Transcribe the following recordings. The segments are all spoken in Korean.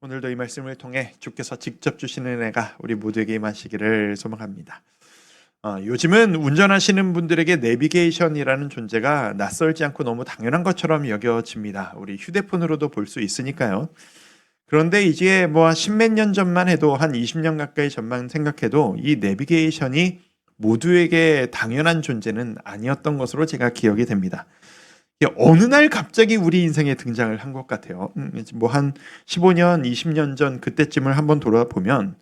오늘도 이 말씀을 통해 주께서 직접 주시는 은혜가 우리 모두에게 임하시기를 소망합니다. 요즘은 운전하시는 분들에게 내비게이션이라는 존재가 낯설지 않고 너무 당연한 것처럼 여겨집니다. 우리 휴대폰으로도 볼 수 있으니까요. 그런데 이제 뭐 십몇 년 전만 해도 한 20년 가까이 전만 생각해도 이 내비게이션이 모두에게 당연한 존재는 아니었던 것으로 제가 기억이 됩니다. 어느 날 갑자기 우리 인생에 등장을 한 것 같아요. 뭐 한 15년, 20년 전 그때쯤을 한번 돌아보면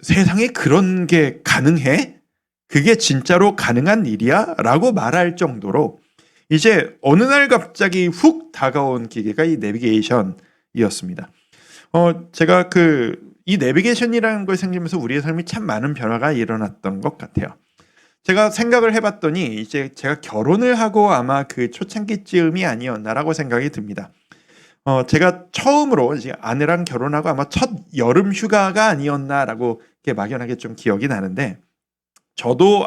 세상에 그런 게 가능해? 그게 진짜로 가능한 일이야? 라고 말할 정도로 이제 어느 날 갑자기 훅 다가온 기계가 이 내비게이션이었습니다. 제가 이 내비게이션이라는 걸 생기면서 우리의 삶이 참 많은 변화가 일어났던 것 같아요. 제가 생각을 해봤더니 이제 제가 결혼을 하고 아마 그 초창기쯤이 아니었나라고 생각이 듭니다. 제가 처음으로 이제 아내랑 결혼하고 아마 첫 여름 휴가가 아니었나라고 이렇게 막연하게 좀 기억이 나는데 저도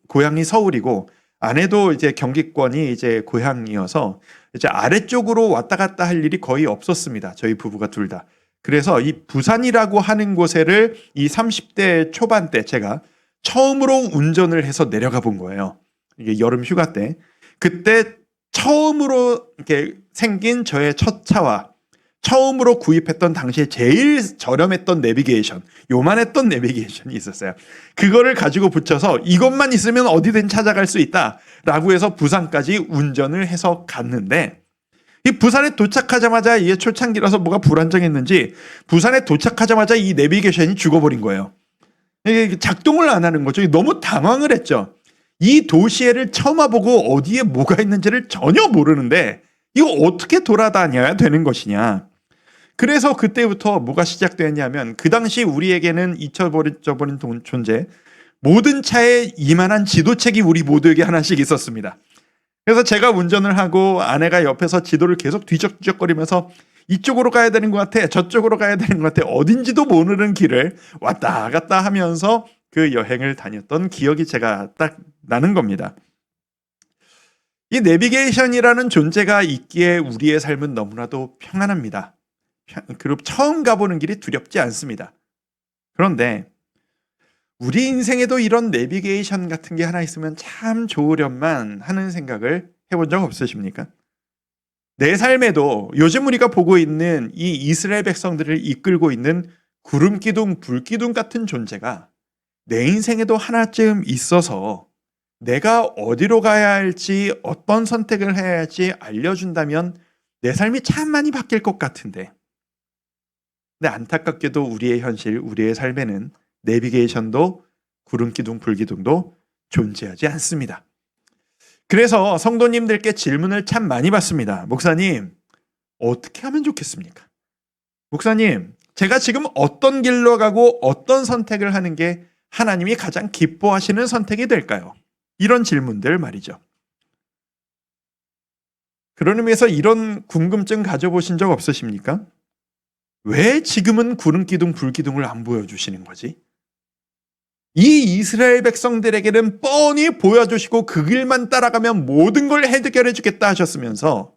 고향이 서울이고 아내도 이제 경기권이 이제 고향이어서 이제 아래쪽으로 왔다 갔다 할 일이 거의 없었습니다. 저희 부부가 둘 다. 그래서 이 부산이라고 하는 곳에를 이 30대 초반 때 제가 처음으로 운전을 해서 내려가 본 거예요. 이게 여름 휴가 때. 그때 처음으로 이렇게 생긴 저의 첫 차와 처음으로 구입했던 당시에 제일 저렴했던 내비게이션, 요만했던 내비게이션이 있었어요. 그거를 가지고 붙여서 이것만 있으면 어디든 찾아갈 수 있다라고 해서 부산까지 운전을 해서 갔는데 이 부산에 도착하자마자 이게 초창기라서 뭐가 불안정했는지 부산에 도착하자마자 이 내비게이션이 죽어버린 거예요. 이게 작동을 안 하는 거죠. 너무 당황을 했죠. 이 도시를 처음 와보고 어디에 뭐가 있는지를 전혀 모르는데 이거 어떻게 돌아다녀야 되는 것이냐. 그래서 그때부터 뭐가 시작되었냐면 그 당시 우리에게는 잊혀버린 존재 모든 차에 이만한 지도책이 우리 모두에게 하나씩 있었습니다. 그래서 제가 운전을 하고 아내가 옆에서 지도를 계속 뒤적뒤적거리면서 이쪽으로 가야 되는 것 같아, 저쪽으로 가야 되는 것 같아, 어딘지도 모르는 길을 왔다 갔다 하면서 그 여행을 다녔던 기억이 제가 딱 나는 겁니다. 이 내비게이션이라는 존재가 있기에 우리의 삶은 너무나도 평안합니다. 그리고 처음 가보는 길이 두렵지 않습니다. 그런데 우리 인생에도 이런 내비게이션 같은 게 하나 있으면 참 좋으련만 하는 생각을 해본 적 없으십니까? 내 삶에도 요즘 우리가 보고 있는 이 이스라엘 백성들을 이끌고 있는 구름기둥, 불기둥 같은 존재가 내 인생에도 하나쯤 있어서 내가 어디로 가야 할지 어떤 선택을 해야 할지 알려준다면 내 삶이 참 많이 바뀔 것 같은데 근데 안타깝게도 우리의 현실, 우리의 삶에는 내비게이션도 구름기둥, 불기둥도 존재하지 않습니다. 그래서 성도님들께 질문을 참 많이 받습니다. 목사님, 어떻게 하면 좋겠습니까? 목사님, 제가 지금 어떤 길로 가고 어떤 선택을 하는 게 하나님이 가장 기뻐하시는 선택이 될까요? 이런 질문들 말이죠. 그런 의미에서 이런 궁금증 가져보신 적 없으십니까? 왜 지금은 구름기둥, 불기둥을 안 보여주시는 거지? 이 이스라엘 백성들에게는 뻔히 보여주시고 그 길만 따라가면 모든 걸 해결해 주겠다 하셨으면서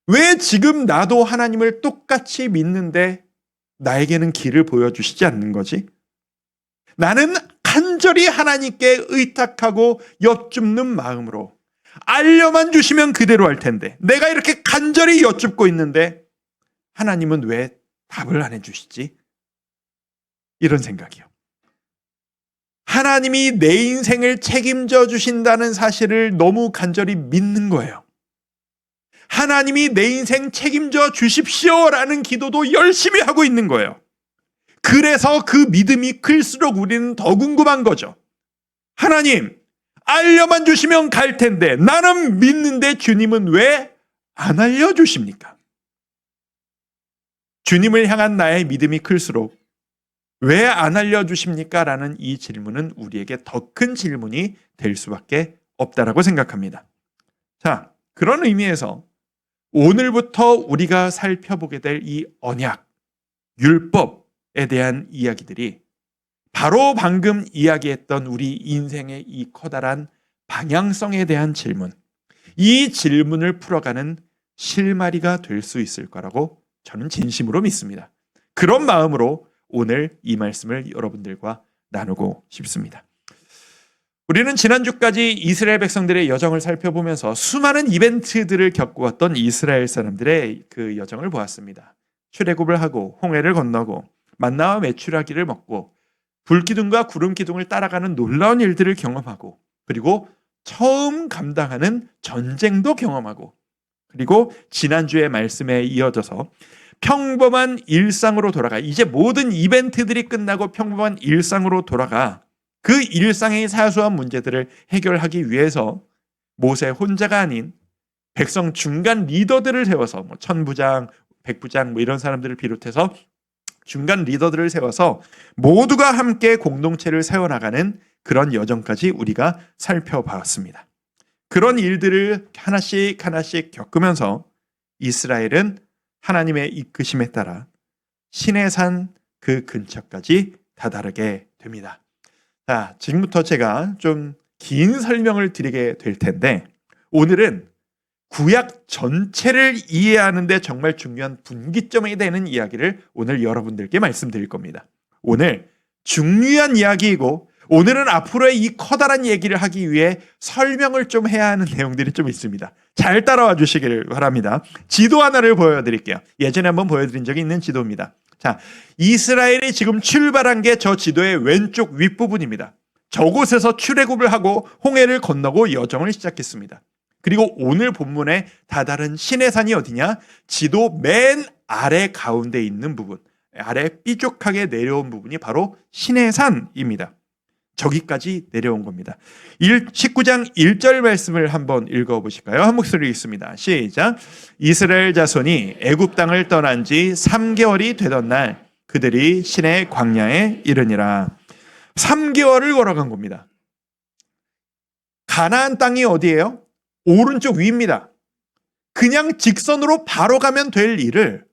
왜 지금 나도 하나님을 똑같이 믿는데 나에게는 길을 보여주시지 않는 거지? 나는 간절히 하나님께 의탁하고 여쭙는 마음으로 알려만 주시면 그대로 할 텐데 내가 이렇게 간절히 여쭙고 있는데 하나님은 왜 답을 안 해주시지? 이런 생각이요. 하나님이 내 인생을 책임져 주신다는 사실을 너무 간절히 믿는 거예요. 하나님이 내 인생 책임져 주십시오라는 기도도 열심히 하고 있는 거예요. 그래서 그 믿음이 클수록 우리는 더 궁금한 거죠. 하나님, 알려만 주시면 갈 텐데 나는 믿는데 주님은 왜 안 알려주십니까? 주님을 향한 나의 믿음이 클수록 왜 안 알려주십니까? 라는 이 질문은 우리에게 더 큰 질문이 될 수밖에 없다라고 생각합니다. 자, 그런 의미에서 오늘부터 우리가 살펴보게 될 이 언약, 율법에 대한 이야기들이 바로 방금 이야기했던 우리 인생의 이 커다란 방향성에 대한 질문, 이 질문을 풀어가는 실마리가 될 수 있을 거라고 저는 진심으로 믿습니다. 그런 마음으로 오늘 이 말씀을 여러분들과 나누고 싶습니다. 우리는 지난주까지 이스라엘 백성들의 여정을 살펴보면서 수많은 이벤트들을 겪어왔던 이스라엘 사람들의 그 여정을 보았습니다. 출애굽을 하고 홍해를 건너고 만나와 메추라기를 먹고 불기둥과 구름기둥을 따라가는 놀라운 일들을 경험하고 그리고 처음 감당하는 전쟁도 경험하고 그리고 지난주의 말씀에 이어져서 평범한 일상으로 돌아가 이제 모든 이벤트들이 끝나고 평범한 일상으로 돌아가 그 일상의 사소한 문제들을 해결하기 위해서 모세 혼자가 아닌 백성 중간 리더들을 세워서 천부장, 백부장 이런 사람들을 비롯해서 중간 리더들을 세워서 모두가 함께 공동체를 세워나가는 그런 여정까지 우리가 살펴봤습니다. 그런 일들을 하나씩 겪으면서 이스라엘은 하나님의 이끄심에 따라 시내산 그 근처까지 다다르게 됩니다. 자, 지금부터 제가 좀 긴 설명을 드리게 될 텐데 오늘은 구약 전체를 이해하는 데 정말 중요한 분기점이 되는 이야기를 오늘 여러분들께 말씀드릴 겁니다. 오늘 중요한 이야기이고 오늘은 앞으로의 이 커다란 얘기를 하기 위해 설명을 좀 해야 하는 내용들이 좀 있습니다. 잘 따라와 주시기를 바랍니다. 지도 하나를 보여드릴게요. 예전에 한번 보여드린 적이 있는 지도입니다. 자, 이스라엘이 지금 출발한 게 저 지도의 왼쪽 윗부분입니다. 저곳에서 출애굽을 하고 홍해를 건너고 여정을 시작했습니다. 그리고 오늘 본문에 다다른 시내산이 어디냐? 지도 맨 아래 가운데 있는 부분, 아래 삐죽하게 내려온 부분이 바로 시내산입니다. 저기까지 내려온 겁니다. 19장 1절 말씀을 한번 읽어보실까요? 한 목소리 읽습니다. 시작. 이스라엘 자손이 애굽 땅을 떠난 지 3개월이 되던 날 그들이 시내 광야에 이르니라. 3개월을 걸어간 겁니다. 가나안 땅이 어디예요? 오른쪽 위입니다. 그냥 직선으로 바로 가면 될 일을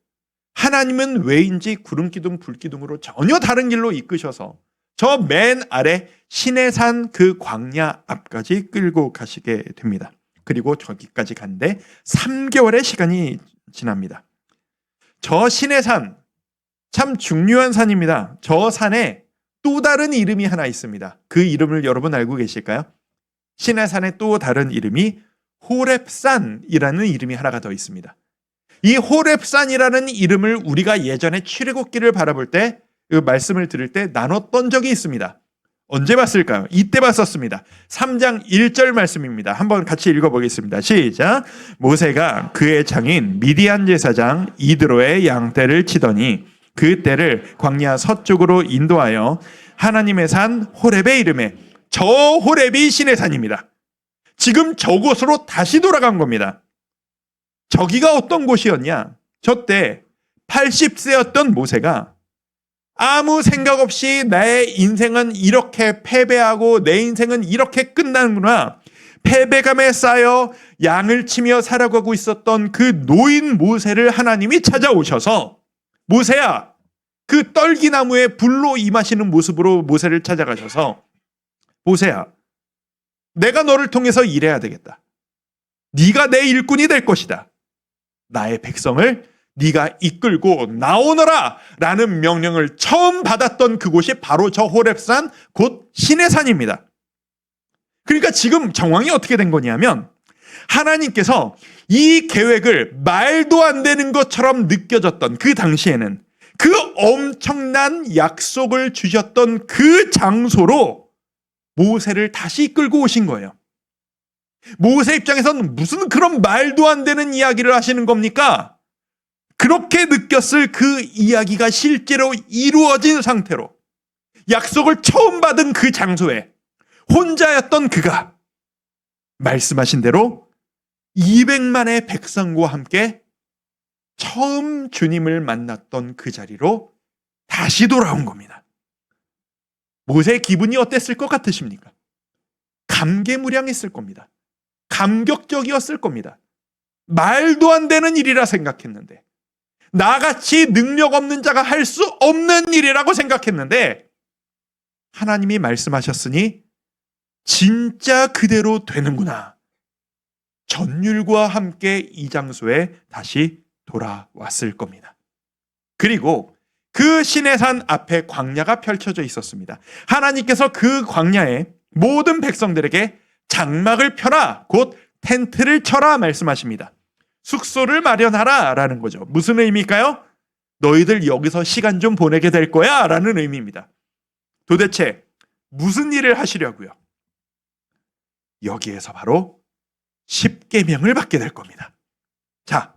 하나님은 왜인지 구름기둥 불기둥으로 전혀 다른 길로 이끄셔서 저 맨 아래 시내산 그 광야 앞까지 끌고 가시게 됩니다. 그리고 저기까지 간데 3개월의 시간이 지납니다. 저 시내산 참 중요한 산입니다. 저 산에 또 다른 이름이 하나 있습니다. 그 이름을 여러분 알고 계실까요? 시내산의 또 다른 이름이 호렙산이라는 이름이 하나가 더 있습니다. 이 호렙산이라는 이름을 우리가 예전에 출애굽기를 바라볼 때 그 말씀을 들을 때 나눴던 적이 있습니다. 언제 봤을까요? 이때 봤었습니다. 3장 1절 말씀입니다. 한번 같이 읽어보겠습니다. 시작. 모세가 그의 장인 미디안 제사장 이드로의 양떼를 치더니 그 떼를 광야 서쪽으로 인도하여 하나님의 산 호렙에 이르매 저 호렙이 시내산입니다. 지금 저곳으로 다시 돌아간 겁니다. 저기가 어떤 곳이었냐? 저 때 80세였던 모세가 아무 생각 없이 나의 인생은 이렇게 패배하고 내 인생은 이렇게 끝나는구나. 패배감에 쌓여 양을 치며 살아가고 있었던 그 노인 모세를 하나님이 찾아오셔서 모세야, 그 떨기나무에 불로 임하시는 모습으로 모세를 찾아가셔서 모세야, 내가 너를 통해서 일해야 되겠다. 네가 내 일꾼이 될 것이다. 나의 백성을 네가 이끌고 나오너라 라는 명령을 처음 받았던 그곳이 바로 저 호렙산 곧 시내산입니다. 그러니까 지금 정황이 어떻게 된 거냐면 하나님께서 이 계획을 말도 안 되는 것처럼 느껴졌던 그 당시에는 그 엄청난 약속을 주셨던 그 장소로 모세를 다시 이끌고 오신 거예요. 모세 입장에서는 무슨 그런 말도 안 되는 이야기를 하시는 겁니까? 그렇게 느꼈을 그 이야기가 실제로 이루어진 상태로 약속을 처음 받은 그 장소에 혼자였던 그가 말씀하신 대로 200만의 백성과 함께 처음 주님을 만났던 그 자리로 다시 돌아온 겁니다. 모세의 기분이 어땠을 것 같으십니까? 감개무량했을 겁니다. 감격적이었을 겁니다. 말도 안 되는 일이라 생각했는데, 나같이 능력 없는 자가 할 수 없는 일이라고 생각했는데 하나님이 말씀하셨으니 진짜 그대로 되는구나. 전율과 함께 이 장소에 다시 돌아왔을 겁니다. 그리고 그 시내산 앞에 광야가 펼쳐져 있었습니다. 하나님께서 그 광야에 모든 백성들에게 장막을 펴라, 곧 텐트를 쳐라 말씀하십니다. 숙소를 마련하라 라는 거죠. 무슨 의미일까요? 너희들 여기서 시간 좀 보내게 될 거야 라는 의미입니다. 도대체 무슨 일을 하시려고요? 여기에서 바로 십계명을 받게 될 겁니다. 자,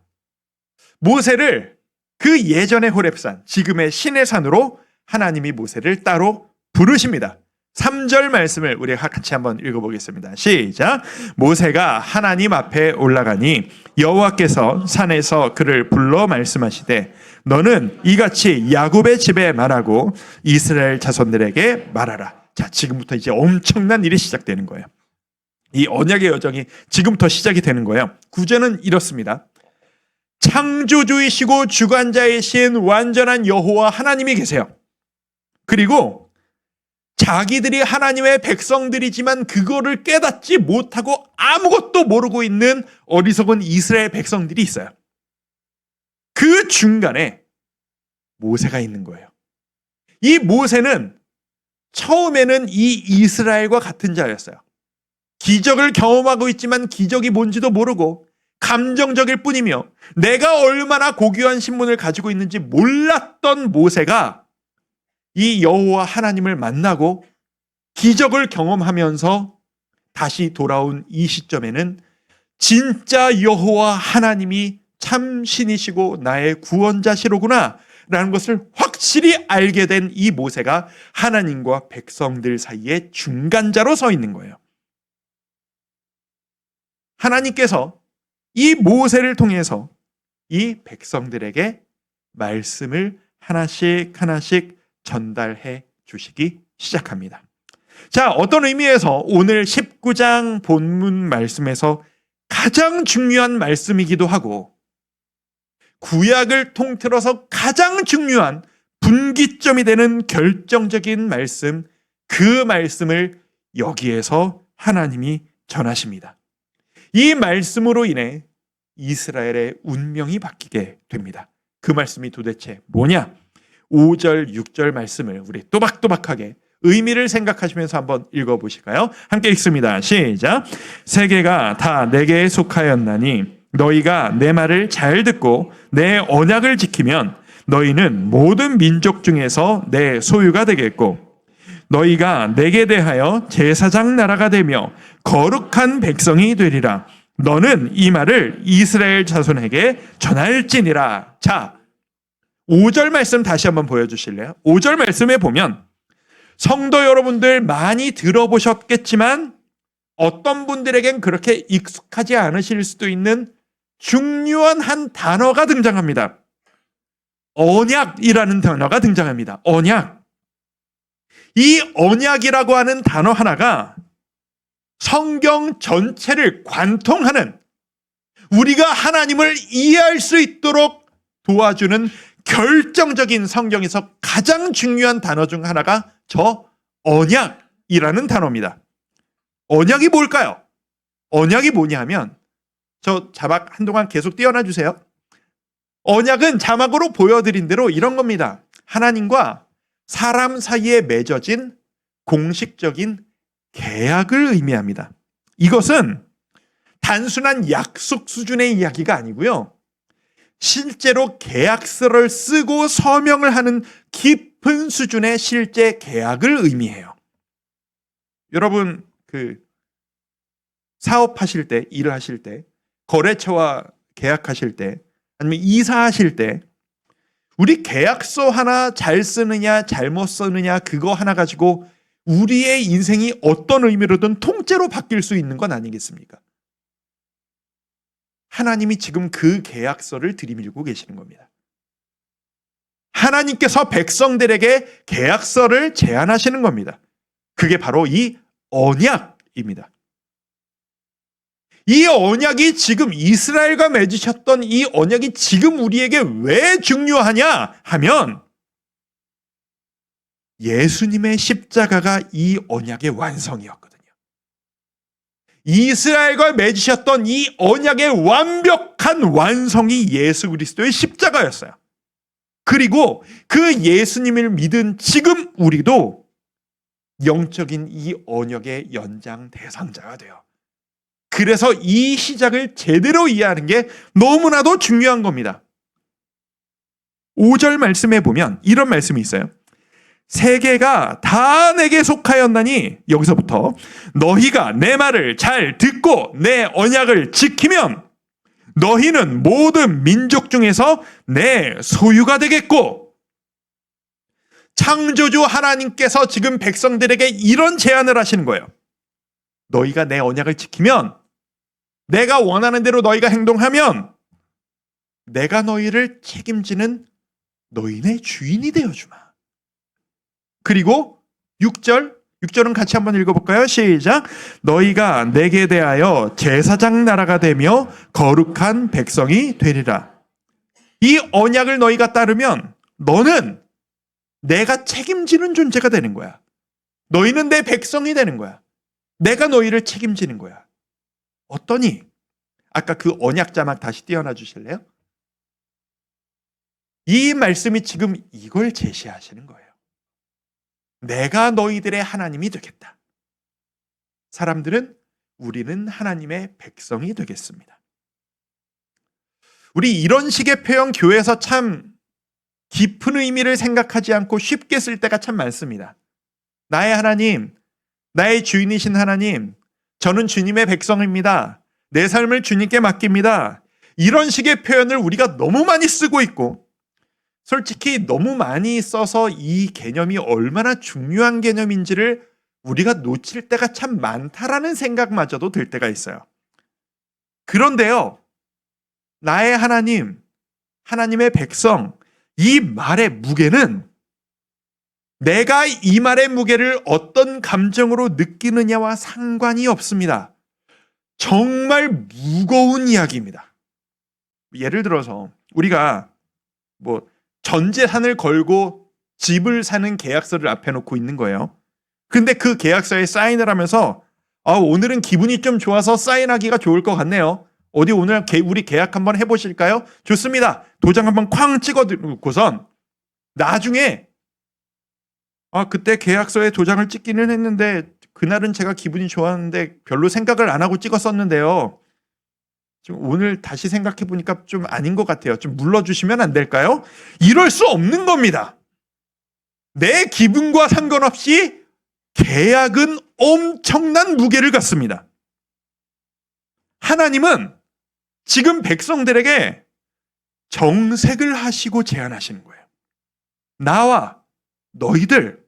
모세를 그 예전의 호렙산, 지금의 시내산으로 하나님이 모세를 따로 부르십니다. 3절 말씀을 우리가 같이 한번 읽어보겠습니다. 시작. 모세가 하나님 앞에 올라가니 여호와께서 산에서 그를 불러 말씀하시되 너는 이같이 야곱의 집에 말하고 이스라엘 자손들에게 말하라. 자, 지금부터 이제 엄청난 일이 시작되는 거예요. 이 언약의 여정이 지금부터 시작이 되는 거예요. 구절은 이렇습니다. 창조주이시고 주관자이신 완전한 여호와 하나님이 계세요. 그리고 자기들이 하나님의 백성들이지만 그거를 깨닫지 못하고 아무것도 모르고 있는 어리석은 이스라엘 백성들이 있어요. 그 중간에 모세가 있는 거예요. 이 모세는 처음에는 이 이스라엘과 같은 자였어요. 기적을 경험하고 있지만 기적이 뭔지도 모르고 감정적일 뿐이며 내가 얼마나 고귀한 신분을 가지고 있는지 몰랐던 모세가 이 여호와 하나님을 만나고 기적을 경험하면서 다시 돌아온 이 시점에는 진짜 여호와 하나님이 참 신이시고 나의 구원자시로구나 라는 것을 확실히 알게 된 이 모세가 하나님과 백성들 사이에 중간자로 서 있는 거예요. 하나님께서 이 모세를 통해서 이 백성들에게 말씀을 하나씩 하나씩 전달해 주시기 시작합니다. 자, 어떤 의미에서 오늘 19장 본문 말씀에서 가장 중요한 말씀이기도 하고 구약을 통틀어서 가장 중요한 분기점이 되는 결정적인 말씀, 그 말씀을 여기에서 하나님이 전하십니다. 이 말씀으로 인해 이스라엘의 운명이 바뀌게 됩니다. 그 말씀이 도대체 뭐냐? 5절, 6절 말씀을 우리 또박또박하게 의미를 생각하시면서 한번 읽어보실까요? 함께 읽습니다. 시작. 세계가 다 내게 속하였나니 너희가 내 말을 잘 듣고 내 언약을 지키면 너희는 모든 민족 중에서 내 소유가 되겠고 너희가 내게 대하여 제사장 나라가 되며 거룩한 백성이 되리라. 너는 이 말을 이스라엘 자손에게 전할지니라. 자, 5절 말씀 다시 한번 보여주실래요? 5절 말씀에 보면 성도 여러분들 많이 들어보셨겠지만 어떤 분들에겐 그렇게 익숙하지 않으실 수도 있는 중요한 한 단어가 등장합니다. 언약이라는 단어가 등장합니다. 언약. 이 언약이라고 하는 단어 하나가 성경 전체를 관통하는, 우리가 하나님을 이해할 수 있도록 도와주는 결정적인, 성경에서 가장 중요한 단어 중 하나가 저 언약이라는 단어입니다. 언약이 뭘까요? 언약이 뭐냐 하면, 저 자막 한동안 계속 띄워놔 주세요. 언약은 자막으로 보여드린 대로 이런 겁니다. 하나님과 사람 사이에 맺어진 공식적인 계약을 의미합니다. 이것은 단순한 약속 수준의 이야기가 아니고요. 실제로 계약서를 쓰고 서명을 하는 깊은 수준의 실제 계약을 의미해요. 여러분, 사업하실 때, 일을 하실 때, 거래처와 계약하실 때, 아니면 이사하실 때 우리 계약서 하나 잘 쓰느냐 잘못 쓰느냐 그거 하나 가지고 우리의 인생이 어떤 의미로든 통째로 바뀔 수 있는 건 아니겠습니까? 하나님이 지금 그 계약서를 들이밀고 계시는 겁니다. 하나님께서 백성들에게 계약서를 제안하시는 겁니다. 그게 바로 이 언약입니다. 이 언약이 지금 이스라엘과 맺으셨던 이 언약이 지금 우리에게 왜 중요하냐 하면 예수님의 십자가가 이 언약의 완성이었거든요. 이스라엘과 맺으셨던 이 언약의 완벽한 완성이 예수 그리스도의 십자가였어요. 그리고 그 예수님을 믿은 지금 우리도 영적인 이 언약의 연장 대상자가 돼요. 그래서 이 시작을 제대로 이해하는 게 너무나도 중요한 겁니다. 5절 말씀에 보면 이런 말씀이 있어요. 세계가 다 내게 속하였나니, 여기서부터 너희가 내 말을 잘 듣고 내 언약을 지키면 너희는 모든 민족 중에서 내 소유가 되겠고, 창조주 하나님께서 지금 백성들에게 이런 제안을 하시는 거예요. 너희가 내 언약을 지키면, 내가 원하는 대로 너희가 행동하면 내가 너희를 책임지는 너희네 주인이 되어주마. 그리고 6절은 같이 한번 읽어볼까요? 시작. 너희가 내게 대하여 제사장 나라가 되며 거룩한 백성이 되리라. 이 언약을 너희가 따르면 너는 내가 책임지는 존재가 되는 거야. 너희는 내 백성이 되는 거야. 내가 너희를 책임지는 거야. 어떠니? 아까 그 언약 자막 다시 띄워놔 주실래요? 이 말씀이 지금 이걸 제시하시는 거예요. 내가 너희들의 하나님이 되겠다. 사람들은 우리는 하나님의 백성이 되겠습니다. 우리 이런 식의 표현 교회에서 참 깊은 의미를 생각하지 않고 쉽게 쓸 때가 참 많습니다. 나의 하나님, 나의 주인이신 하나님, 저는 주님의 백성입니다. 내 삶을 주님께 맡깁니다. 이런 식의 표현을 우리가 너무 많이 쓰고 있고, 솔직히 너무 많이 써서 이 개념이 얼마나 중요한 개념인지를 우리가 놓칠 때가 참 많다라는 생각마저도 들 때가 있어요. 그런데요, 나의 하나님, 하나님의 백성, 이 말의 무게는 내가 이 말의 무게를 어떤 감정으로 느끼느냐와 상관이 없습니다. 정말 무거운 이야기입니다. 예를 들어서 우리가 전 재산을 걸고 집을 사는 계약서를 앞에 놓고 있는 거예요. 근데 그 계약서에 사인을 하면서 오늘은 기분이 좀 좋아서 사인하기가 좋을 것 같네요. 어디 오늘 우리 계약 한번 해보실까요? 좋습니다. 도장 한번 쾅 찍어놓고선 나중에 그때 계약서에 도장을 찍기는 했는데 그날은 제가 기분이 좋았는데 별로 생각을 안 하고 찍었었는데요. 좀 오늘 다시 생각해보니까 좀 아닌 것 같아요. 좀 물러주시면 안 될까요? 이럴 수 없는 겁니다. 내 기분과 상관없이 계약은 엄청난 무게를 갖습니다. 하나님은 지금 백성들에게 정색을 하시고 제안하시는 거예요. 나와 너희들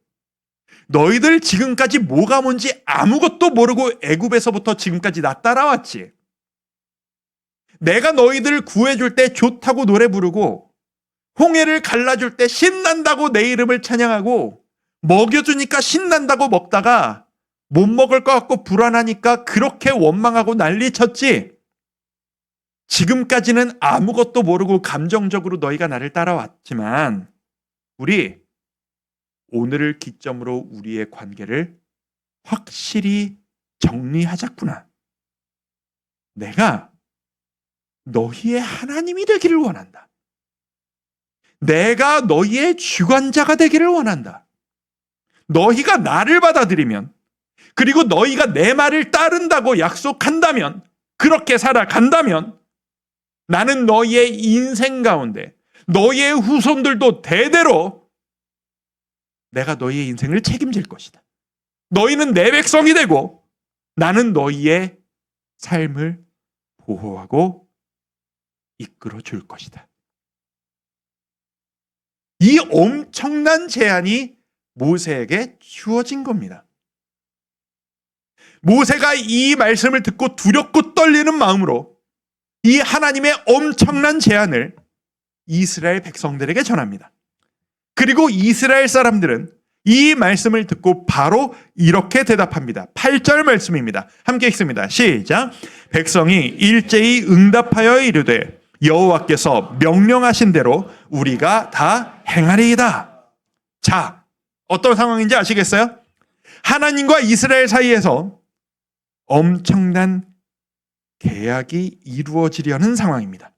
지금까지 뭐가 뭔지 아무것도 모르고 애굽에서부터 지금까지 나 따라왔지. 내가 너희들을 구해줄 때 좋다고 노래 부르고 홍해를 갈라줄 때 신난다고 내 이름을 찬양하고 먹여주니까 신난다고 먹다가 못 먹을 것 같고 불안하니까 그렇게 원망하고 난리쳤지. 지금까지는 아무것도 모르고 감정적으로 너희가 나를 따라왔지만 우리 오늘을 기점으로 우리의 관계를 확실히 정리하자꾸나. 내가 너희의 하나님이 되기를 원한다. 내가 너희의 주관자가 되기를 원한다. 너희가 나를 받아들이면, 그리고 너희가 내 말을 따른다고 약속한다면, 그렇게 살아간다면 나는 너희의 인생 가운데 너희의 후손들도 대대로 내가 너희의 인생을 책임질 것이다. 너희는 내 백성이 되고 나는 너희의 삶을 보호하고 이끌어 줄 것이다. 이 엄청난 제안이 모세에게 주어진 겁니다. 모세가 이 말씀을 듣고 두렵고 떨리는 마음으로 이 하나님의 엄청난 제안을 이스라엘 백성들에게 전합니다. 그리고 이스라엘 사람들은 이 말씀을 듣고 바로 이렇게 대답합니다. 8절 말씀입니다. 함께 읽습니다. 시작. 백성이 일제히 응답하여 이르되 여호와께서 명령하신 대로 우리가 다 행하리이다. 자, 어떤 상황인지 아시겠어요? 하나님과 이스라엘 사이에서 엄청난 계약이 이루어지려는 상황입니다.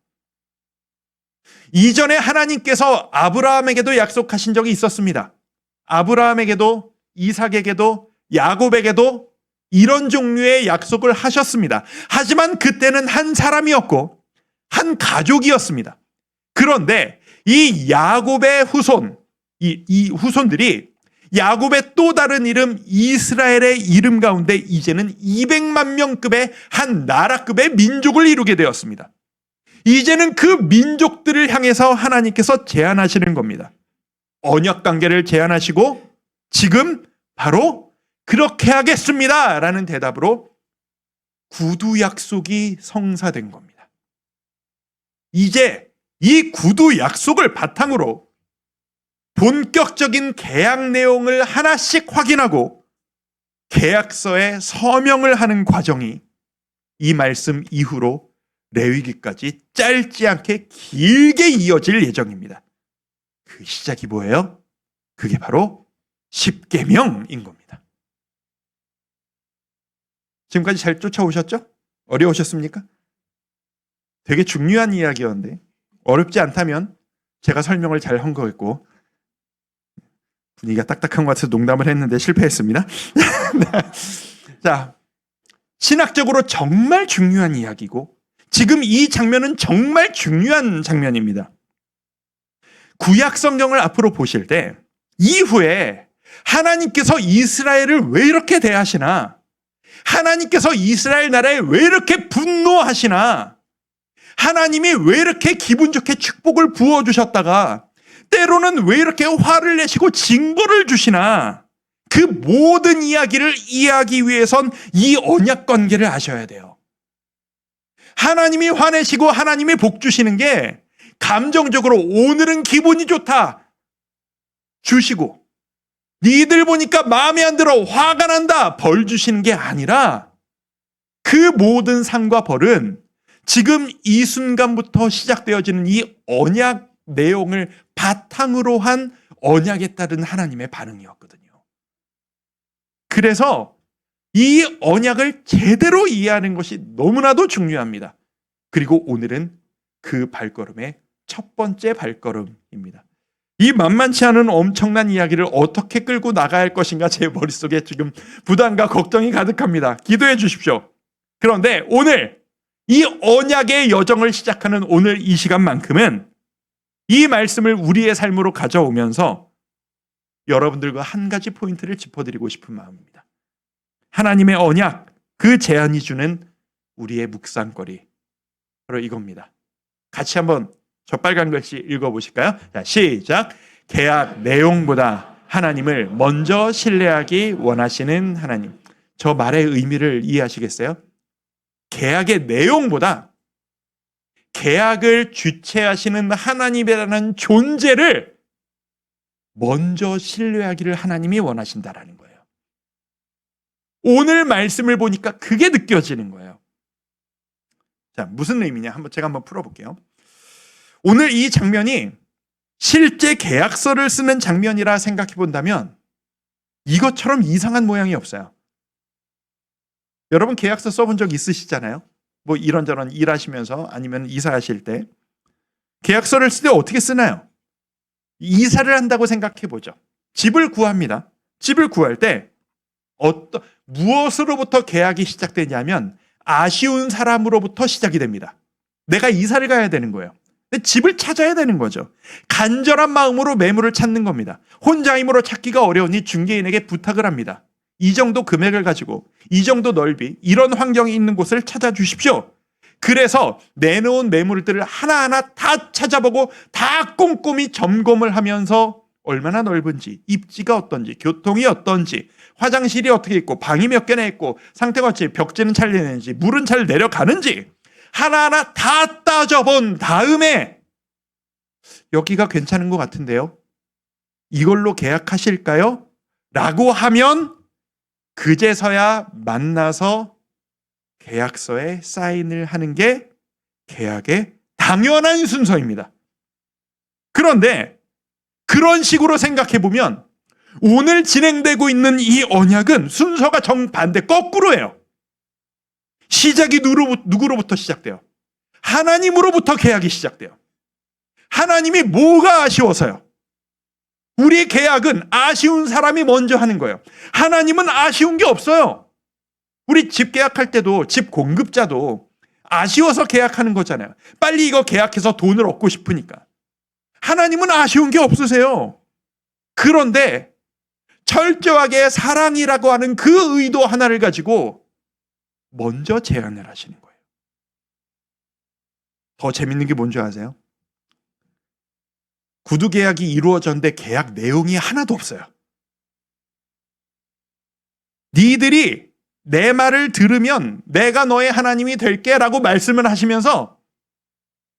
이전에 하나님께서 아브라함에게도 약속하신 적이 있었습니다. 아브라함에게도 이삭에게도 야곱에게도 이런 종류의 약속을 하셨습니다. 하지만 그때는 한 사람이었고 한 가족이었습니다. 그런데 이 야곱의 후손, 이 후손들이 야곱의 또 다른 이름 이스라엘의 이름 가운데 이제는 200만 명급의 한 나라급의 민족을 이루게 되었습니다. 이제는 그 민족들을 향해서 하나님께서 제안하시는 겁니다. 언약 관계를 제안하시고 지금 바로 그렇게 하겠습니다 라는 대답으로 구두 약속이 성사된 겁니다. 이제 이 구두 약속을 바탕으로 본격적인 계약 내용을 하나씩 확인하고 계약서에 서명을 하는 과정이 이 말씀 이후로 레위기까지 짧지 않게 길게 이어질 예정입니다. 그 시작이 뭐예요? 그게 바로 십계명인 겁니다. 지금까지 잘 쫓아오셨죠? 어려우셨습니까? 되게 중요한 이야기였는데 어렵지 않다면 제가 설명을 잘 한 거였고 분위기가 딱딱한 것 같아서 농담을 했는데 실패했습니다. 자, 신학적으로 정말 중요한 이야기고 지금 이 장면은 정말 중요한 장면입니다. 구약 성경을 앞으로 보실 때 이후에 하나님께서 이스라엘을 왜 이렇게 대하시나, 하나님께서 이스라엘 나라에 왜 이렇게 분노하시나, 하나님이 왜 이렇게 기분 좋게 축복을 부어주셨다가 때로는 왜 이렇게 화를 내시고 징벌을 주시나, 그 모든 이야기를 이해하기 위해선 이 언약 관계를 아셔야 돼요. 하나님이 화내시고 하나님이 복 주시는 게 감정적으로 오늘은 기분이 좋다 주시고 니들 보니까 마음에 안 들어 화가 난다 벌 주시는 게 아니라 그 모든 상과 벌은 지금 이 순간부터 시작되어지는 이 언약 내용을 바탕으로 한 언약에 따른 하나님의 반응이었거든요. 그래서 이 언약을 제대로 이해하는 것이 너무나도 중요합니다. 그리고 오늘은 그 발걸음의 첫 번째 발걸음입니다. 이 만만치 않은 엄청난 이야기를 어떻게 끌고 나가야 할 것인가 제 머릿속에 지금 부담과 걱정이 가득합니다. 기도해 주십시오. 그런데 오늘 이 언약의 여정을 시작하는 오늘 이 시간만큼은 이 말씀을 우리의 삶으로 가져오면서 여러분들과 한 가지 포인트를 짚어드리고 싶은 마음입니다. 하나님의 언약, 그 제안이 주는 우리의 묵상거리, 바로 이겁니다. 같이 한번 저 빨간 글씨 읽어보실까요? 자, 시작. 계약 내용보다 하나님을 먼저 신뢰하기 원하시는 하나님. 저 말의 의미를 이해하시겠어요? 계약의 내용보다 계약을 주체하시는 하나님이라는 존재를 먼저 신뢰하기를 하나님이 원하신다라는 거예요. 오늘 말씀을 보니까 그게 느껴지는 거예요. 자, 무슨 의미냐? 제가 한번 풀어볼게요. 오늘 이 장면이 실제 계약서를 쓰는 장면이라 생각해 본다면 이것처럼 이상한 모양이 없어요. 여러분 계약서 써본 적 있으시잖아요? 뭐 이런저런 일하시면서 아니면 이사하실 때 계약서를 쓸 때 어떻게 쓰나요? 이사를 한다고 생각해 보죠. 집을 구합니다. 집을 구할 때 무엇으로부터 계약이 시작되냐면 아쉬운 사람으로부터 시작이 됩니다. 내가 이사를 가야 되는 거예요. 근데 집을 찾아야 되는 거죠. 간절한 마음으로 매물을 찾는 겁니다. 혼자 힘으로 찾기가 어려우니 중개인에게 부탁을 합니다. 이 정도 금액을 가지고 이 정도 넓이 이런 환경이 있는 곳을 찾아주십시오. 그래서 내놓은 매물들을 하나하나 다 찾아보고 다 꼼꼼히 점검을 하면서 얼마나 넓은지, 입지가 어떤지, 교통이 어떤지, 화장실이 어떻게 있고 방이 몇 개나 있고 상태가 어찌, 벽지는 잘 내는지, 물은 잘 내려가는지 하나하나 다 따져본 다음에 여기가 괜찮은 것 같은데요? 이걸로 계약하실까요? 라고 하면 그제서야 만나서 계약서에 사인을 하는 게 계약의 당연한 순서입니다. 그런데 그런 식으로 생각해 보면 오늘 진행되고 있는 이 언약은 순서가 정반대 거꾸로예요. 시작이 누구로부터 시작돼요? 하나님으로부터 계약이 시작돼요. 하나님이 뭐가 아쉬워서요? 우리 계약은 아쉬운 사람이 먼저 하는 거예요. 하나님은 아쉬운 게 없어요. 우리 집 계약할 때도 집 공급자도 아쉬워서 계약하는 거잖아요. 빨리 이거 계약해서 돈을 얻고 싶으니까. 하나님은 아쉬운 게 없으세요. 그런데 철저하게 사랑이라고 하는 그 의도 하나를 가지고 먼저 제안을 하시는 거예요. 더 재밌는 게 뭔지 아세요? 구두 계약이 이루어졌는데 계약 내용이 하나도 없어요. 니들이 내 말을 들으면 내가 너의 하나님이 될게 라고 말씀을 하시면서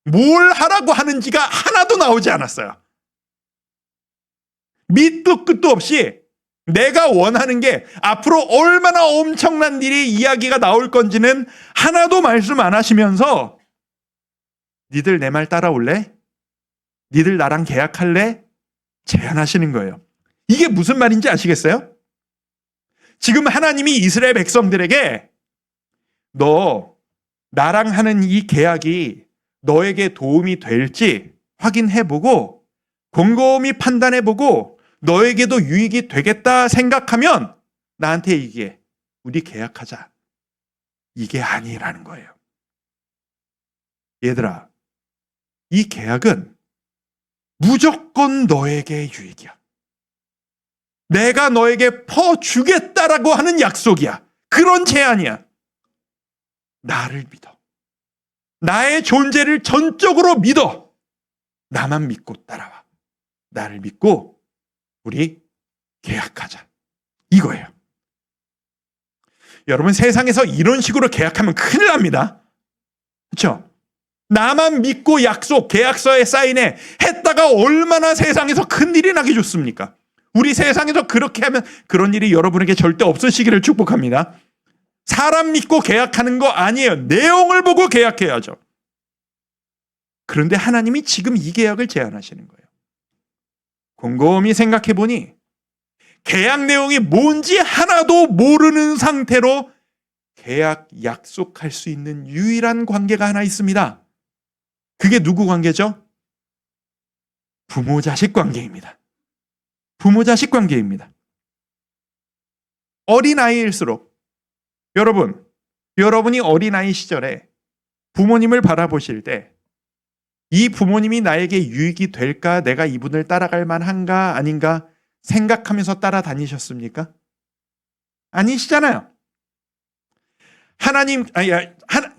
뭘 하라고 하는지가 하나도 나오지 않았어요. 밑도 끝도 없이 내가 원하는 게 앞으로 얼마나 엄청난 일이 이야기가 나올 건지는 하나도 말씀 안 하시면서 니들 내 말 따라올래? 니들 나랑 계약할래? 제안하시는 거예요. 이게 무슨 말인지 아시겠어요? 지금 하나님이 이스라엘 백성들에게 너 나랑 하는 이 계약이 너에게 도움이 될지 확인해보고 곰곰이 판단해보고 너에게도 유익이 되겠다 생각하면 나한테 얘기해. 우리 계약하자. 이게 아니라는 거예요. 얘들아, 이 계약은 무조건 너에게 유익이야. 내가 너에게 퍼주겠다라고 하는 약속이야. 그런 제안이야. 나를 믿어. 나의 존재를 전적으로 믿어. 나만 믿고 따라와. 나를 믿고 우리 계약하자. 이거예요. 여러분, 세상에서 이런 식으로 계약하면 큰일 납니다. 그렇죠? 나만 믿고 약속, 계약서에 사인해 했다가 얼마나 세상에서 큰일이 나기 좋습니까? 우리 세상에서 그렇게 하면 그런 일이 여러분에게 절대 없으시기를 축복합니다. 사람 믿고 계약하는 거 아니에요. 내용을 보고 계약해야죠. 그런데 하나님이 지금 이 계약을 제안하시는 거예요. 곰곰이 생각해 보니 계약 내용이 뭔지 하나도 모르는 상태로 계약 약속할 수 있는 유일한 관계가 하나 있습니다. 그게 누구 관계죠? 부모-자식 관계입니다. 부모-자식 관계입니다. 어린아이일수록 여러분이 어린아이 시절에 부모님을 바라보실 때 이 부모님이 나에게 유익이 될까? 내가 이분을 따라갈 만한가? 아닌가? 생각하면서 따라다니셨습니까? 아니시잖아요.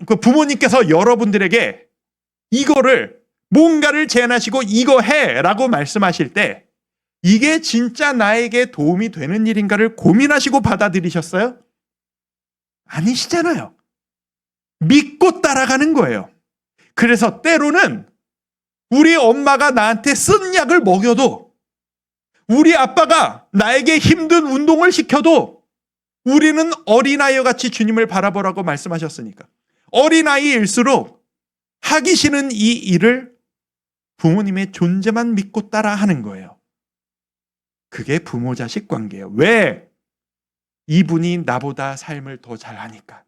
그 부모님께서 여러분들에게 이거를 뭔가를 제안하시고 이거 해라고 말씀하실 때 이게 진짜 나에게 도움이 되는 일인가를 고민하시고 받아들이셨어요? 아니시잖아요. 믿고 따라가는 거예요. 그래서 때로는 우리 엄마가 나한테 쓴 약을 먹여도 우리 아빠가 나에게 힘든 운동을 시켜도 우리는 어린아이와 같이 주님을 바라보라고 말씀하셨으니까 어린아이일수록 하기 싫은 이 일을 부모님의 존재만 믿고 따라 하는 거예요. 그게 부모-자식 관계예요. 왜? 이분이 나보다 삶을 더 잘하니까.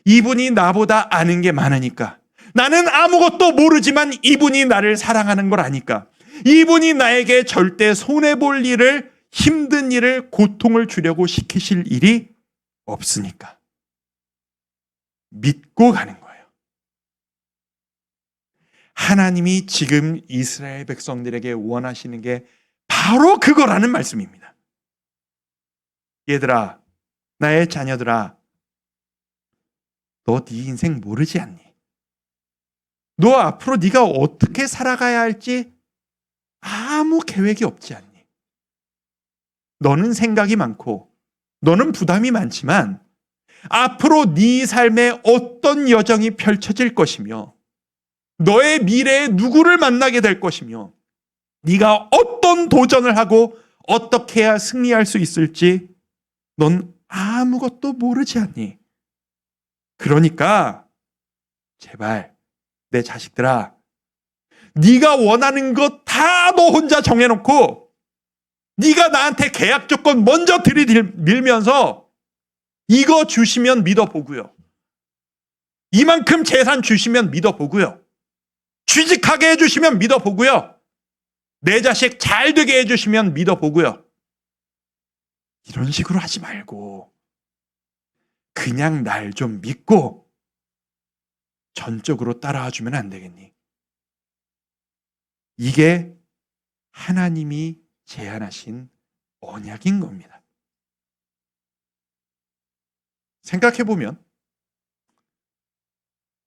이분이 나보다 아는 게 많으니까. 나는 아무것도 모르지만 이분이 나를 사랑하는 걸 아니까. 이분이 나에게 절대 손해볼 일을, 힘든 일을, 고통을 주려고 시키실 일이 없으니까. 믿고 가는 거예요. 하나님이 지금 이스라엘 백성들에게 원하시는 게 바로 그거라는 말씀입니다. 얘들아, 나의 자녀들아, 너 네 인생 모르지 않니? 너 앞으로 네가 어떻게 살아가야 할지 아무 계획이 없지 않니? 너는 생각이 많고 너는 부담이 많지만 앞으로 네 삶에 어떤 여정이 펼쳐질 것이며 너의 미래에 누구를 만나게 될 것이며 네가 어떤 도전을 하고 어떻게 해야 승리할 수 있을지 넌 아무것도 모르지 않니? 그러니까 제발 내 자식들아, 네가 원하는 것 다 너 혼자 정해놓고 네가 나한테 계약 조건 먼저 들이밀면서 이거 주시면 믿어보고요. 이만큼 재산 주시면 믿어보고요. 취직하게 해주시면 믿어보고요. 내 자식 잘 되게 해주시면 믿어보고요. 이런 식으로 하지 말고 그냥 날 좀 믿고 전적으로 따라와 주면 안 되겠니? 이게 하나님이 제안하신 언약인 겁니다. 생각해보면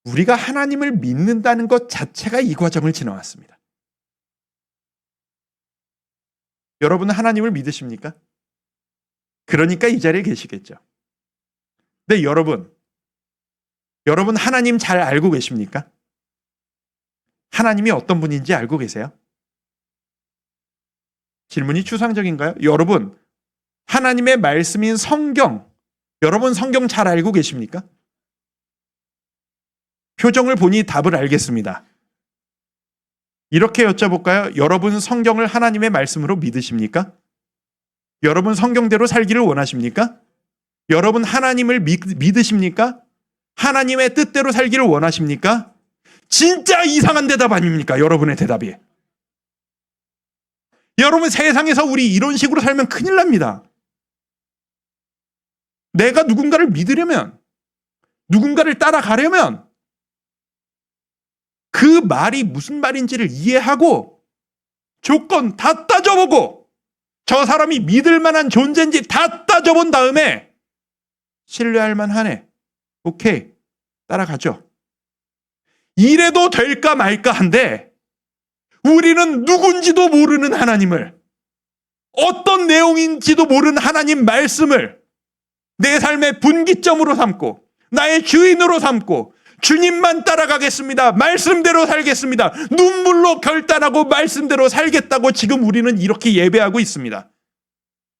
우리가 하나님을 믿는다는 것 자체가 이 과정을 지나왔습니다. 여러분은 하나님을 믿으십니까? 그러니까 이 자리에 계시겠죠. 근데 여러분 하나님 잘 알고 계십니까? 하나님이 어떤 분인지 알고 계세요? 질문이 추상적인가요? 여러분, 하나님의 말씀인 성경, 여러분 성경 잘 알고 계십니까? 표정을 보니 답을 알겠습니다. 이렇게 여쭤볼까요? 여러분 성경을 하나님의 말씀으로 믿으십니까? 여러분 성경대로 살기를 원하십니까? 여러분 하나님을 믿으십니까? 하나님의 뜻대로 살기를 원하십니까? 진짜 이상한 대답 아닙니까? 여러분의 대답이. 여러분 세상에서 우리 이런 식으로 살면 큰일 납니다. 내가 누군가를 믿으려면, 누군가를 따라가려면 그 말이 무슨 말인지를 이해하고 조건 다 따져보고 저 사람이 믿을 만한 존재인지 다 따져본 다음에 신뢰할 만하네. 오케이. 따라가죠. 이래도 될까 말까 한데 우리는 누군지도 모르는 하나님을, 어떤 내용인지도 모르는 하나님 말씀을 내 삶의 분기점으로 삼고 나의 주인으로 삼고 주님만 따라가겠습니다. 말씀대로 살겠습니다. 눈물로 결단하고 말씀대로 살겠다고 지금 우리는 이렇게 예배하고 있습니다.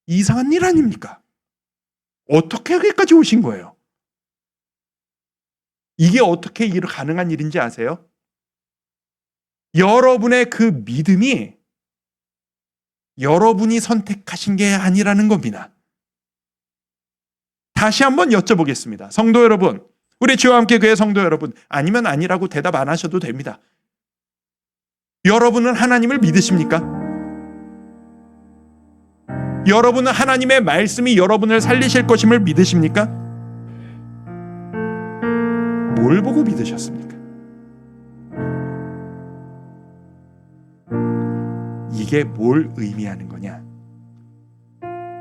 이상한 일 아닙니까? 어떻게 여기까지 오신 거예요? 이게 어떻게 가능한 일인지 아세요? 여러분의 그 믿음이 여러분이 선택하신 게 아니라는 겁니다. 다시 한번 여쭤보겠습니다. 성도 여러분, 우리 주와 함께 교회 성도 여러분, 아니면 아니라고 대답 안 하셔도 됩니다. 여러분은 하나님을 믿으십니까? 여러분은 하나님의 말씀이 여러분을 살리실 것임을 믿으십니까? 뭘 보고 믿으셨습니까? 이게 뭘 의미하는 거냐?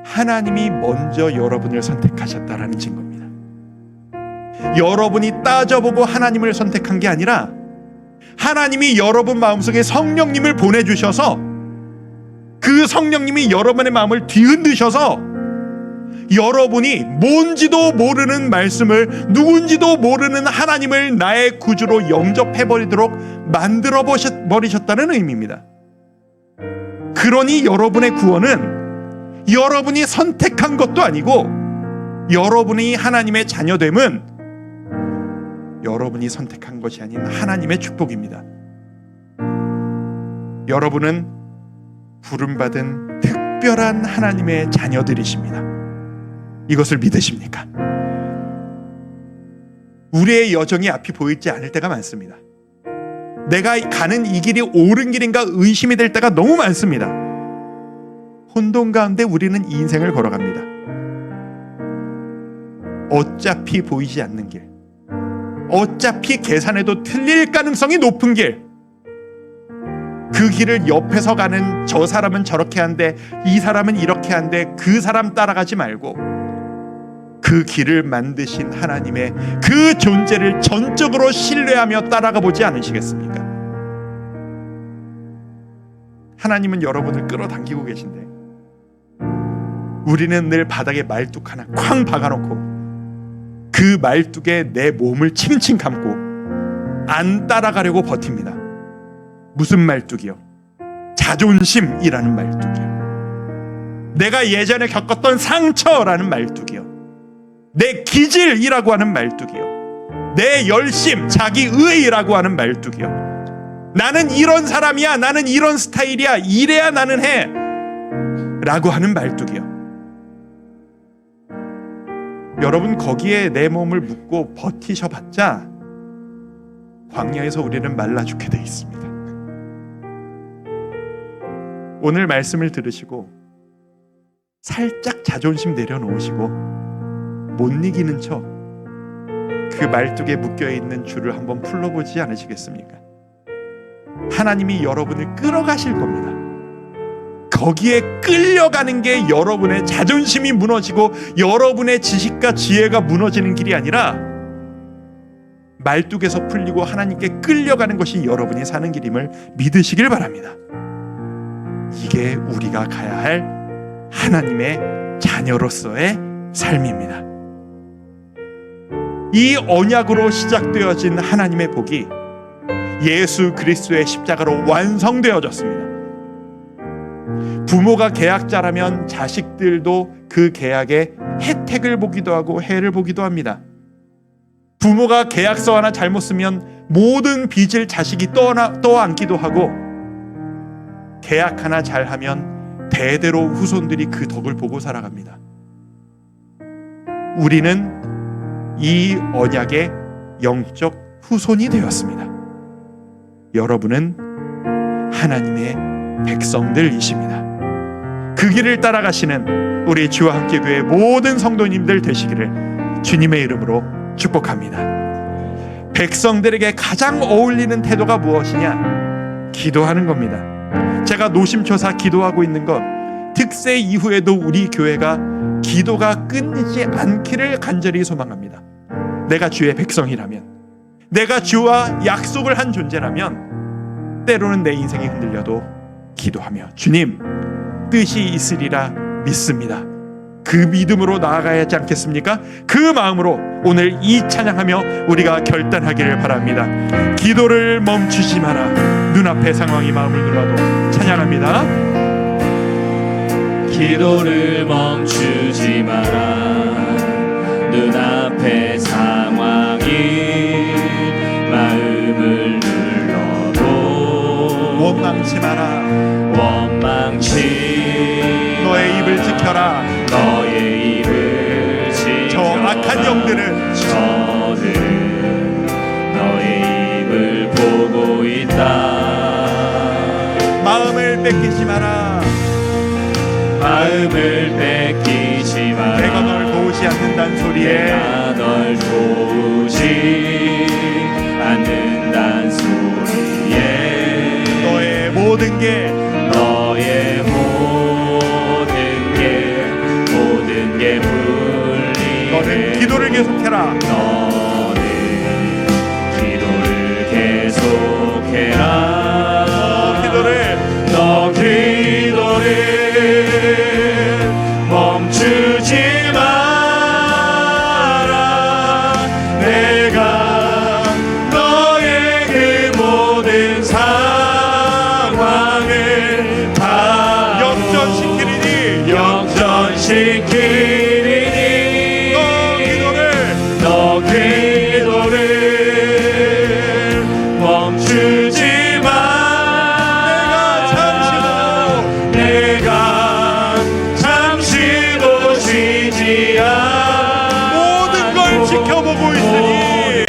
하나님이 먼저 여러분을 선택하셨다라는 증거입니다. 여러분이 따져보고 하나님을 선택한 게 아니라 하나님이 여러분 마음속에 성령님을 보내주셔서 그 성령님이 여러분의 마음을 뒤흔드셔서 여러분이 뭔지도 모르는 말씀을, 누군지도 모르는 하나님을 나의 구주로 영접해버리도록 만들어버리셨다는 의미입니다. 그러니 여러분의 구원은 여러분이 선택한 것도 아니고 여러분이 하나님의 자녀됨은 여러분이 선택한 것이 아닌 하나님의 축복입니다. 여러분은 부름받은 특별한 하나님의 자녀들이십니다. 이것을 믿으십니까? 우리의 여정이 앞이 보이지 않을 때가 많습니다. 내가 가는 이 길이 옳은 길인가 의심이 될 때가 너무 많습니다. 혼돈 가운데 우리는 이 인생을 걸어갑니다. 어차피 보이지 않는 길, 어차피 계산해도 틀릴 가능성이 높은 길, 그 길을 옆에서 가는 저 사람은 저렇게 한데 이 사람은 이렇게 한데 그 사람 따라가지 말고 그 길을 만드신 하나님의 그 존재를 전적으로 신뢰하며 따라가 보지 않으시겠습니까? 하나님은 여러분을 끌어당기고 계신데 우리는 늘 바닥에 말뚝 하나 쾅 박아놓고 그 말뚝에 내 몸을 칭칭 감고 안 따라가려고 버팁니다. 무슨 말뚝이요? 자존심이라는 말뚝이요. 내가 예전에 겪었던 상처라는 말뚝이요. 내 기질이라고 하는 말뚝이요. 내 열심, 자기의라고 하는 말뚝이요. 나는 이런 사람이야, 나는 이런 스타일이야, 이래야 나는 해 라고 하는 말뚝이요. 여러분 거기에 내 몸을 묻고 버티셔봤자 광야에서 우리는 말라 죽게 돼 있습니다. 오늘 말씀을 들으시고 살짝 자존심 내려놓으시고 못 이기는 척 그 말뚝에 묶여있는 줄을 한번 풀어보지 않으시겠습니까? 하나님이 여러분을 끌어가실 겁니다. 거기에 끌려가는 게 여러분의 자존심이 무너지고 여러분의 지식과 지혜가 무너지는 길이 아니라 말뚝에서 풀리고 하나님께 끌려가는 것이 여러분이 사는 길임을 믿으시길 바랍니다. 이게 우리가 가야 할 하나님의 자녀로서의 삶입니다. 이 언약으로 시작되어진 하나님의 복이 예수 그리스도의 십자가로 완성되어졌습니다. 부모가 계약자라면 자식들도 그 계약의 혜택을 보기도 하고 해를 보기도 합니다. 부모가 계약서 하나 잘못 쓰면 모든 빚을 자식이 떠안기도 하고, 계약 하나 잘하면 대대로 후손들이 그 덕을 보고 살아갑니다. 우리는 이 언약의 영적 후손이 되었습니다. 여러분은 하나님의 백성들이십니다. 그 길을 따라가시는 우리 주와 함께 교회 모든 성도님들 되시기를 주님의 이름으로 축복합니다. 백성들에게 가장 어울리는 태도가 무엇이냐? 기도하는 겁니다. 제가 노심초사 기도하고 있는 것, 특세 이후에도 우리 교회가 기도가 끊이지 않기를 간절히 소망합니다. 내가 주의 백성이라면, 내가 주와 약속을 한 존재라면 때로는 내 인생이 흔들려도 기도하며 주님 뜻이 있으리라 믿습니다. 그 믿음으로 나아가야 하지 않겠습니까? 그 마음으로 오늘 이 찬양하며 우리가 결단하기를 바랍니다. 기도를 멈추지 마라. 눈앞의 상황이 마음을 눌러도 찬양합니다. 기도를 멈추지 마라. 눈앞의 상황이 마음을 눌러도 원망치 마라. 원망치 너의 입을 지켜라. 너의 입을 지켜라. 저 악한 영들은 저들은 너의 입을 보고 있다. 마음을 뺏기지 마라. 마음을 뺏기지 마라. 내가 널 도우지 않는다는 소리에, 내가 널 도우지 않는다는 소리에 너의 모든 게 불리해. 너는 기도를 계속해라. 너는 기도를 계속해라. 너 기도를 멈추지 마라. 내가 너의 그 모든 상황을 다 역전시키리니 너 기도를 멈추지 마. 내가 잠시도 쉬지 않고 모든 걸 지켜보고 있으니,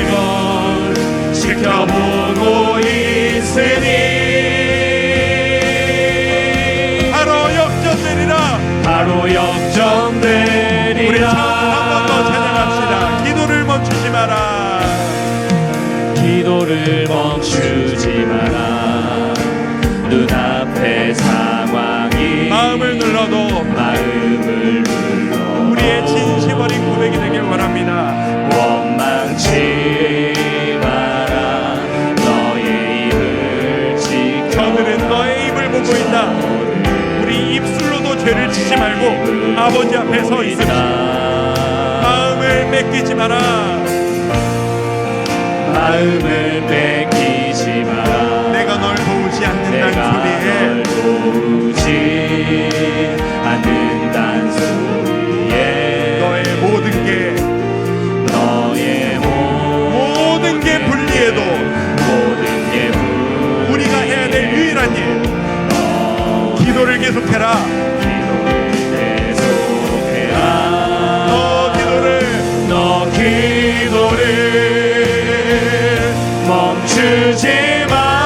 지켜보고 있으니 바로 역전되리라. 바로 역전되리라. 우리 한 번 더 찬양합시다. 기도를 멈추지 마라. 기도를 멈추지 마라. 눈앞의 상황이 마음을 눌러도 우리의 진심 어린 고백이 되길 원합니다. 원망치 마라. 너의 입을 지켜. 저들은 너의 입을 보고 있다. 우리 입술로도 죄를 짓지 말고 아버지 앞에 서 있습시다. 마음을 뺏기지 마라. 마음을 뺏기지 마라. 내가 널 도우지 않는다는 소리에, 도우지 않는다는 소리에 너의 모든 게 불리해도 우리가 해야 될 유일한 일, 기도를 계속해라. 너 기도를 멈추 멈추지 마라.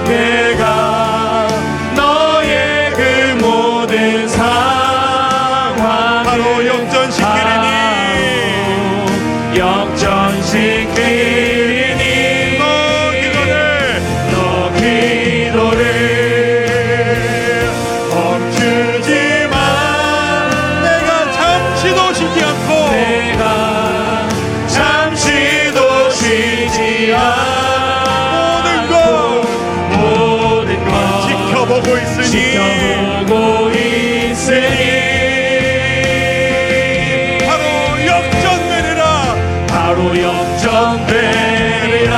내가 너의 그 모든 상황을 바로 역전시키리니 역전시키리니 너 기도를 멈추지 마. 내가 잠시도 쉬지 않고 내가 잠시도 쉬지 않고 모든 것 지켜보고 있으니 지켜보고 있으니 바로 역전되리라. 바로 역전되리라.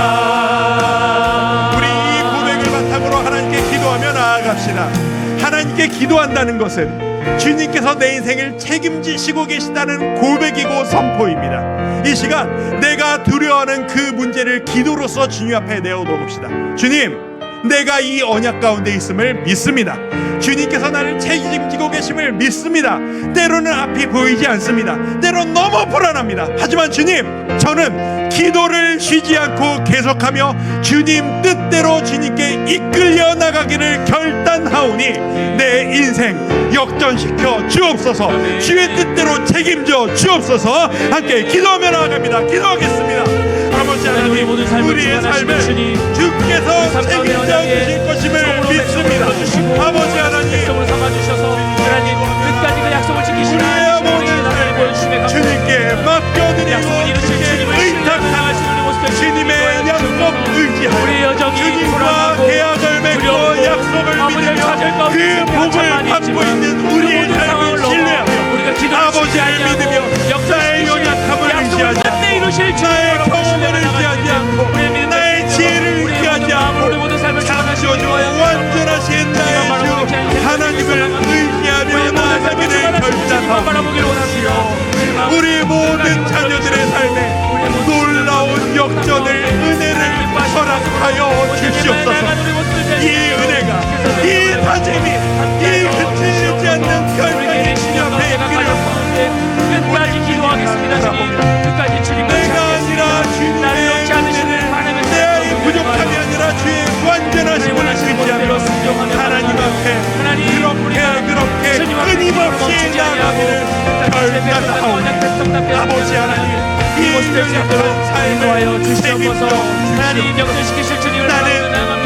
우리 이 고백을 바탕으로 하나님께 기도하며 나아갑시다. 하나님께 기도한다는 것은 주님께서 내 인생을 책임지시고 계시다는 고백이고 선포입니다. 이 시간 내가 두려워하는 그 문제를 기도로서 주님 앞에 내어놓읍시다. 주님, 내가 이 언약 가운데 있음을 믿습니다. 주님께서 나를 책임지고 계심을 믿습니다. 때로는 앞이 보이지 않습니다. 때로는 너무 불안합니다. 하지만 주님, 저는 기도를 쉬지 않고 계속하며 주님 뜻대로 주님께 이끌려 나가기를 결단하오니 내 인생 역전시켜 주옵소서. 주의 뜻대로 책임져 주옵소서. 함께 기도하며 나아갑니다. 기도하겠습니다. 아버지 하나님, 우리의 삶을 주께서 책임져 주실 것임을 믿습니다. 아버지 하나님, 하나님 끝까지 그 약속을 지키시는 우리의 모든 삶을 주님께 맡겨드리고 주님께 의탁하는 주님의 약속 의지하여 주님과 계약을 맺고 약속을 믿으며 그 복을 받고 있는 우리의 삶을 신뢰하며 아버지를 믿으며 나의 연약함을 의지하지 않고 나의 경험을 의지하지 않고 나의 지혜를 의지하지 않고 창조주 완전하신 나의 주 하나님을 의지하며 나아가기를 결단하옵시오. 우리 모든 자녀들의 삶에 놀라운 역전을 은혜를 허락하여 주시옵소서. 이 은혜가 이 다짐이 이 흔들리지 않는 결단이 주님 앞에 끝까지 기도하겠습니다. 주님 끝까지 주님 내가 아니라 주님의 은혜를 내 부족함이 아니라 주의 완전하심을 의지하며 하나님 앞에 그렇게 끊임없이 나아가기를 결단하오니 아버지 하나님, 이 연약한 삶을 책임져 하나님 역전시키실 주님을 나는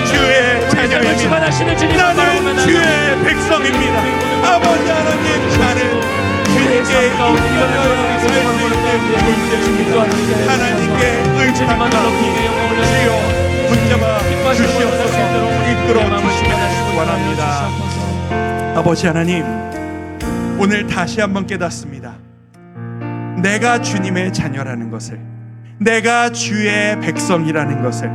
주의 자녀입니다. 나는 주의 백성입니다. 아버지 하나님, 나는 주님께 이끌려 살 수 있는 존재입니다. 하나님께 의탁하오니 주여 붙잡아 주시옵소서. 이끌어 주시기 원합니다. 아버지 하나님, 오늘 다시 한번 깨닫습니다. 내가 주님의 자녀라는 것을, 내가 주의 백성이라는 것을,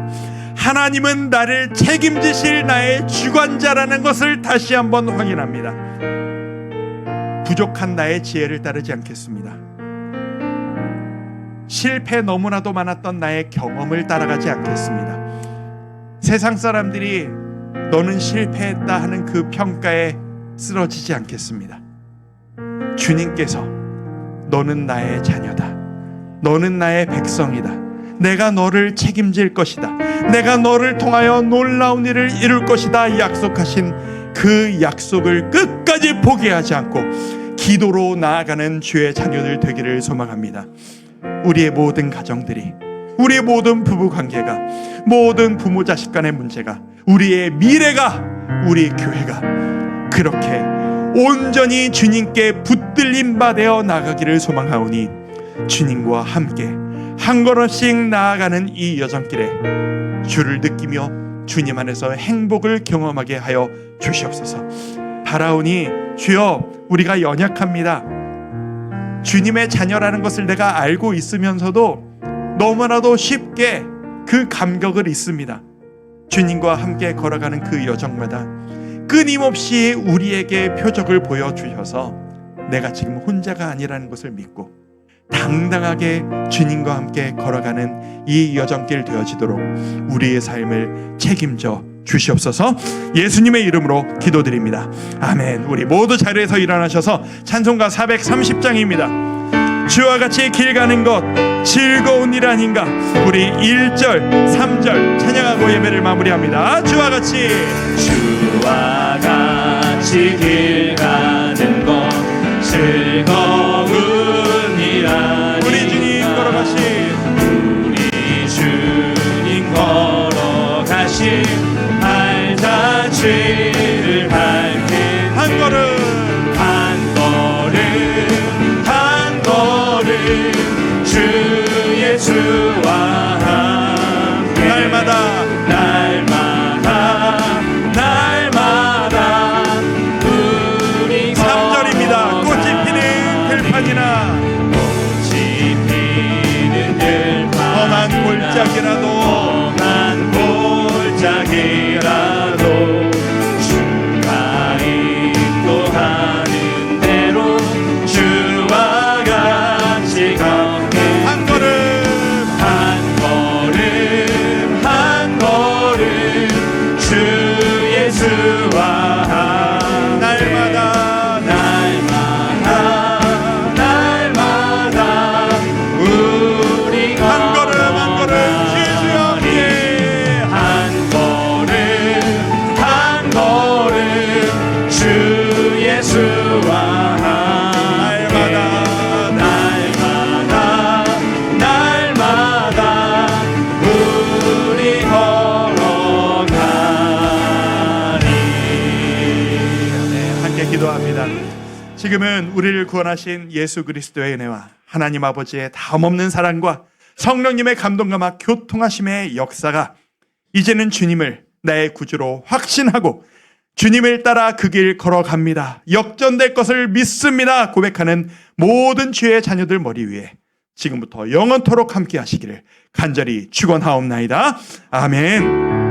하나님은 나를 책임지실 나의 주관자라는 것을 다시 한번 확인합니다. 부족한 나의 지혜를 따르지 않겠습니다. 실패 너무나도 많았던 나의 경험을 따라가지 않겠습니다. 세상 사람들이 너는 실패했다 하는 그 평가에 쓰러지지 않겠습니다. 주님께서 너는 나의 자녀다, 너는 나의 백성이다, 내가 너를 책임질 것이다, 내가 너를 통하여 놀라운 일을 이룰 것이다 약속하신 그 약속을 끝까지 포기하지 않고 기도로 나아가는 주의 자녀들 되기를 소망합니다. 우리의 모든 가정들이, 우리의 모든 부부관계가, 모든 부모 자식 간의 문제가, 우리의 미래가, 우리 교회가 그렇게 온전히 주님께 붙들림 받아 나가기를 소망하오니 주님과 함께 한 걸음씩 나아가는 이 여정길에 주를 느끼며 주님 안에서 행복을 경험하게 하여 주시옵소서. 바라오니 주여, 우리가 연약합니다. 주님의 자녀라는 것을 내가 알고 있으면서도 너무나도 쉽게 그 감격을 잊습니다. 주님과 함께 걸어가는 그 여정마다 끊임없이 우리에게 표적을 보여주셔서 내가 지금 혼자가 아니라는 것을 믿고 당당하게 주님과 함께 걸어가는 이 여정길 되어지도록 우리의 삶을 책임져 주시옵소서. 예수님의 이름으로 기도드립니다. 아멘. 우리 모두 자리에서 일어나셔서 찬송가 430장입니다. 주와 같이 길 가는 것 즐거운 일 아닌가. 우리 1절 3절 찬양하고 예배를 마무리합니다. 주와 같이 주와 같이 길 가는 것 즐거운 일 아닌가. 우리 주님 걸어가신 우리 주님 걸어가신 발자취를 밟힌 한 걸음 한 걸음 한 걸음 주 예수와 함께 날마다 우리 3절입니다. 꽃이 피는 들판이나 험한 골짜기라도 주가 인도하는 대로 주와 같이 걷게 한 걸음 한 걸음 주 예수와 날마다 우리 한 걸음 한 걸음 주여 함께 한 걸음 주 예수와 날마다 우리 걸어가니. 네, 함께 기도합니다. 지금은 우리를 구원하신 예수 그리스도의 은혜와 하나님 아버지의 다음없는 사랑과 성령님의 감동과 막 교통하심의 역사가 이제는 주님을 나의 구주로 확신하고 주님을 따라 그 길 걸어갑니다. 역전될 것을 믿습니다. 고백하는 모든 주의 자녀들 머리 위에 지금부터 영원토록 함께 하시기를 간절히 축원하옵나이다. 아멘.